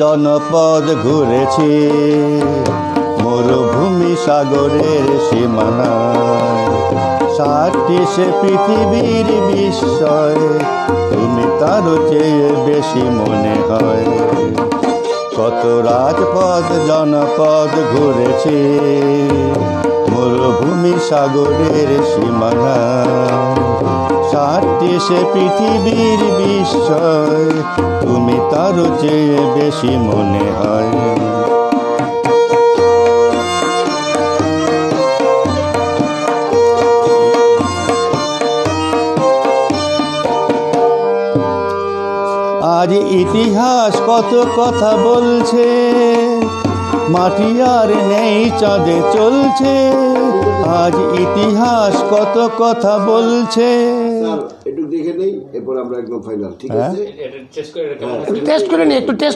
জনপদ ঘুরেছি, মরুভূমি সাগরের সীমানা, সাতটি সে পৃথিবীর বিস্ময়, তুমি তারও চেয়ে বেশি মনে হয়। কত রাজপথ জনপদ ঘুরেছি, মরুভূমি সাগরের সীমানা, সাতটি সে পৃথিবীর বিস্ময়, তুমি তারও চেয়ে বেশি মনে হয়। আজ ইতিহাস কত কথা বলছে, মাটি আর নেই চাঁদে চলছে। আজ ইতিহাস কত কথা বলছে। একটু দেখে নেই, এরপর আমরা একদম ফাইনাল। ঠিক আছে, টেস্ট করে নি, একটু টেস্ট